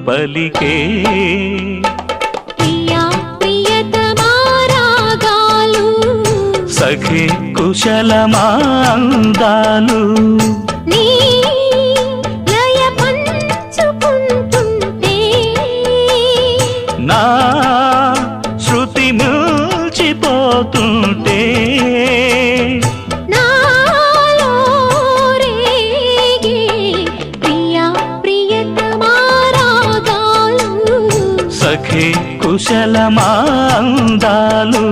పలికే ప్రియా ప్రియతమా రాగాలు సఖి కుశలమా అందాలు నీ లయ పంచుకుంటుంటే నా శృతి మిల్చిపోతుంటే నాలో రేగే ప్రియా ప్రియతమా రాగాలు సఖి కుశలమా అందాలు